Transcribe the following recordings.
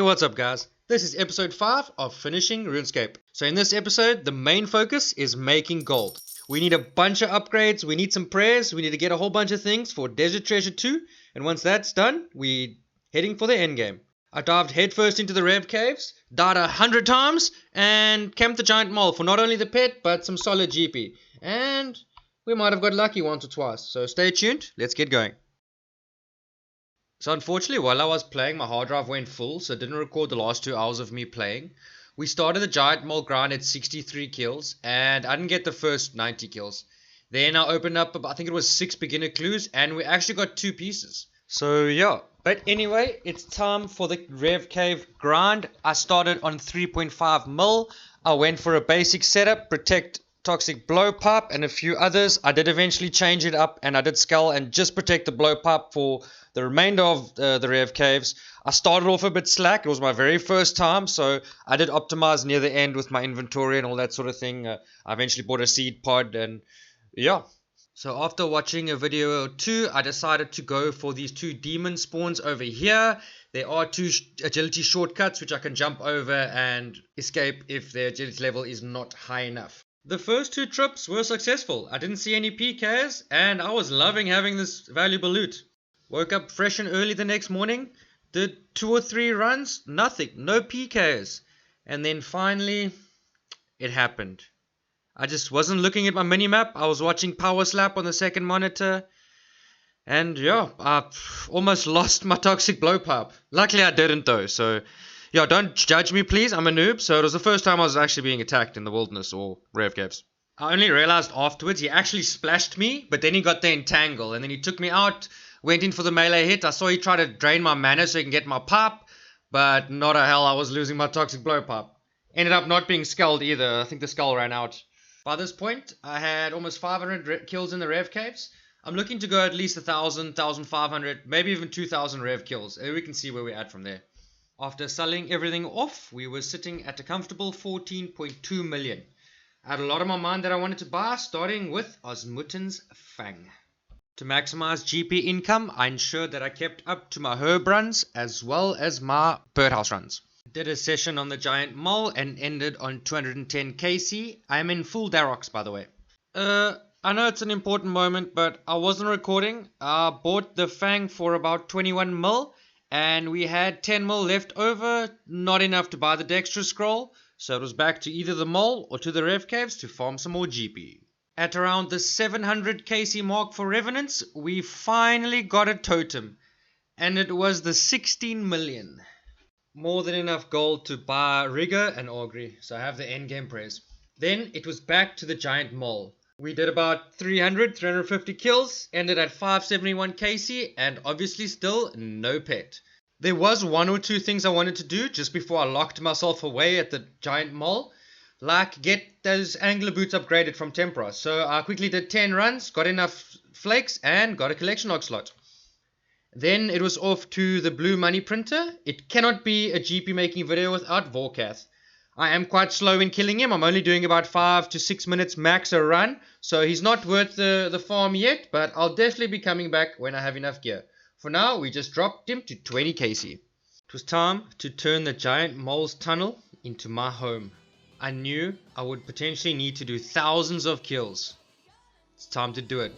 what's up guys? This is episode 5 of Finishing Runescape. So in this episode, the main focus is making gold. We need a bunch of upgrades, we need some prayers, we need to get a whole bunch of things for Desert Treasure 2, and once that's done, we're heading for the endgame. I dived headfirst into the Rev Caves, died 100 times, and camped the giant mole for not only the pet, but some solid GP. And we might have got lucky once or twice, so stay tuned, let's get going. So unfortunately, while I was playing, my hard drive went full, so I didn't record the last 2 hours of me playing. We started the giant mole grind at 63 kills, and I didn't get the first 90 kills. Then I opened up, I think it was 6 beginner clues, and we actually got 2 pieces. So yeah, but anyway, it's time for the Rev Cave grind. I started on 3.5 mil. I went for a basic setup, protect toxic blowpipe and a few others. I did eventually change it up, and I did skull and just protect the blowpipe for the remainder of the Rev Caves. I started off a bit slack. It was my very first time, so I did optimize near the end with my inventory and all that sort of thing. I eventually bought a seed pod, and yeah. So after watching a video or two, I decided to go for these 2 demon spawns over here. There are 2 agility shortcuts which I can jump over and escape if the agility level is not high enough. The first 2 trips were successful. I didn't see any PKs, and I was loving having this valuable loot. Woke up fresh and early the next morning, did 2 or 3 runs, nothing, no PKs. And then finally, it happened. I just wasn't looking at my minimap, I was watching Power Slap on the second monitor. And yeah, I almost lost my toxic blowpipe. Luckily I didn't though, so yeah, don't judge me please, I'm a noob. So it was the first time I was actually being attacked in the wilderness or Rev Caves. I only realized afterwards he actually splashed me, but then he got the entangle, and then he took me out. Went in for the melee hit. I saw he tried to drain my mana so he can get my pipe, but not a hell, I was losing my toxic blowpipe. Ended up not being skulled either. I think the skull ran out. By this point, I had almost 500 kills in the Rev Caves. I'm looking to go at least 1,000, 1,500, maybe even 2,000 Rev kills. And we can see where we're at from there. After selling everything off, we were sitting at a comfortable 14.2 million. I had a lot on my mind that I wanted to buy, starting with Osmutten's Fang. To maximize GP income, I ensured that I kept up to my herb runs as well as my birdhouse runs. Did a session on the giant mole and ended on 210 KC. I am in full Darox, by the way. I know it's an important moment, but I wasn't recording. I bought the Fang for about 21 mil, and we had 10 mil left over, not enough to buy the Dextra scroll, so it was back to either the mole or to the Rev Caves to farm some more GP. At around the 700 KC mark for Revenants, we finally got a totem, and it was the 16 million. More than enough gold to buy Rigor and Augury, so I have the endgame praise. Then it was back to the giant mole. We did about 350 kills, ended at 571 KC, and obviously still no pet. There was 1 or 2 things I wanted to do just before I locked myself away at the giant mole, like get those angler boots upgraded from Tempera. So I quickly did 10 runs, got enough flakes, and got a collection log slot. Then it was off to the blue money printer. It cannot be a GP making video without Vorkath. I am quite slow in killing him. I'm only doing about 5 to 6 minutes max a run, so he's not worth the farm yet, but I'll definitely be coming back when I have enough gear. For now, we just dropped him to 20 KC. It was time to turn the giant mole's tunnel into my home. I knew I would potentially need to do thousands of kills. It's time to do it.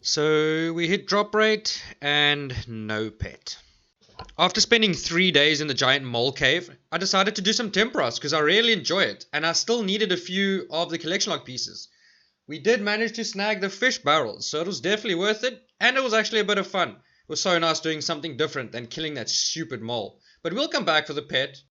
So we hit drop rate and no pet. After spending 3 days in the giant mole cave, I decided to do some Temperas because I really enjoy it, and I still needed a few of the collection log pieces. We did manage to snag the fish barrels, so it was definitely worth it, and it was actually a bit of fun. It was so nice doing something different than killing that stupid mole. But we'll come back for the pet.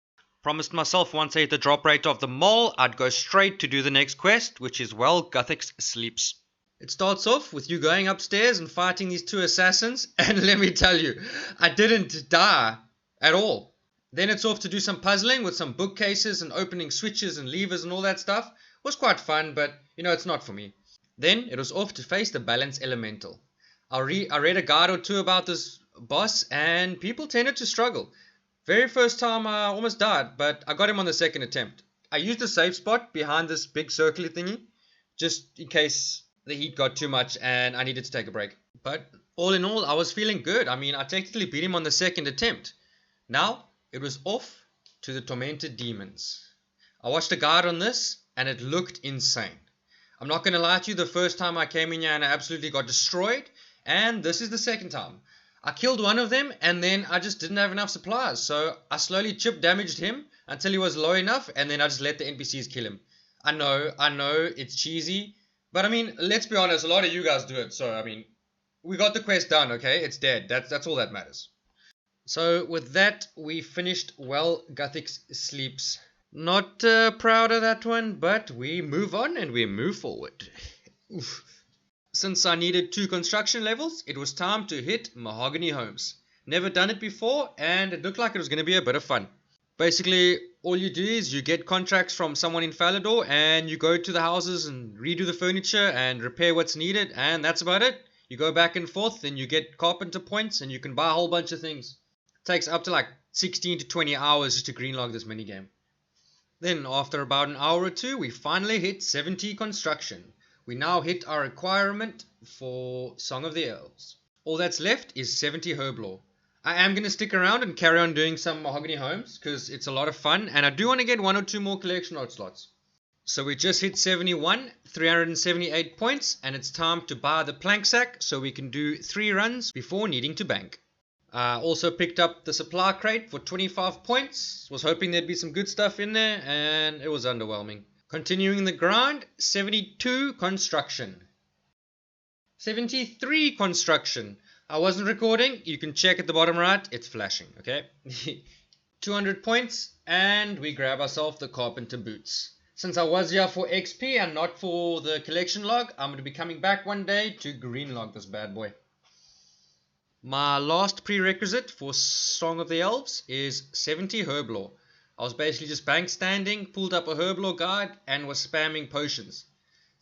Promised myself once I hit the drop rate of the mole, I'd go straight to do the next quest, which is Well Guthix Sleeps. It starts off with you going upstairs and fighting these 2 assassins, and let me tell you, I didn't die at all. Then it's off to do some puzzling with some bookcases and opening switches and levers and all that stuff, Was quite fun, but it's not for me. Then it was off to face the balance elemental. I read a guide or two about this boss, and people tended to struggle. Very first time I almost died, but I got him on the second attempt. I used a safe spot behind this big circular thingy, just in case the heat got too much and I needed to take a break. But all in all, I was feeling good. I mean, I technically beat him on the second attempt. Now it was off to the tormented demons. I watched a guide on this, and it looked insane. I'm not going to lie to you, the first time I came in here and I absolutely got destroyed, and this is the second time. I killed one of them, and then I just didn't have enough supplies, so I slowly chip damaged him until he was low enough, and then I just let the NPCs kill him. I know, it's cheesy, but I mean, let's be honest, a lot of you guys do it, so I mean, we got the quest done, okay? It's dead. That's all that matters. So with that, we finished Well Guthix Sleeps. Not proud of that one, but we move on and we move forward. Oof. Since I needed 2 construction levels, it was time to hit Mahogany Homes. Never done it before, and it looked like it was going to be a bit of fun. Basically, all you do is you get contracts from someone in Falador, and you go to the houses and redo the furniture and repair what's needed, and that's about it. You go back and forth, and you get carpenter points, and you can buy a whole bunch of things. It takes up to like 16 to 20 hours just to greenlog this minigame. Then, after about an hour or two, we finally hit 70 construction. We now hit our requirement for Song of the Elves. All that's left is 70 Herblore. I am going to stick around and carry on doing some Mahogany Homes because it's a lot of fun, and I do want to get 1 or 2 more collection art slots. So we just hit 71, 378 points, and it's time to buy the plank sack so we can do 3 runs before needing to bank. I also picked up the supply crate for 25 points. Was hoping there'd be some good stuff in there, and it was underwhelming. Continuing the grind, 72 construction. 73 construction. I wasn't recording. You can check at the bottom right. It's flashing, okay? 200 points, and we grab ourselves the carpenter boots. Since I was here for XP and not for the collection log, I'm going to be coming back one day to greenlog this bad boy. My last prerequisite for Song of the Elves is 70 Herblore. I was basically just bank standing, pulled up a Herblore guide, and was spamming potions.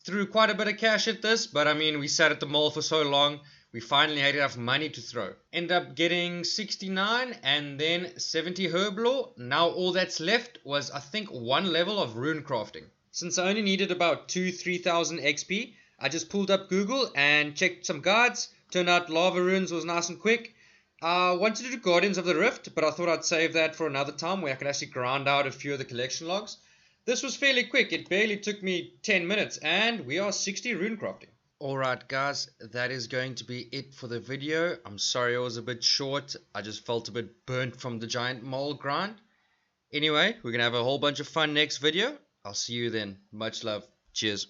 Threw quite a bit of cash at this, but I mean, we sat at the mall for so long, we finally had enough money to throw. End up getting 69 and then 70 Herblore. Now all that's left was, I think, 1 level of rune crafting. Since I only needed about 2,000-3,000 XP, I just pulled up Google and checked some guides. Turned out lava runes was nice and quick. I wanted to do Guardians of the Rift, but I thought I'd save that for another time where I could actually grind out a few of the collection logs. This was fairly quick. It barely took me 10 minutes, and we are 60 rune crafting. Alright guys, that is going to be it for the video. I'm sorry it was a bit short. I just felt a bit burnt from the giant mole grind. Anyway, we're going to have a whole bunch of fun next video. I'll see you then. Much love. Cheers.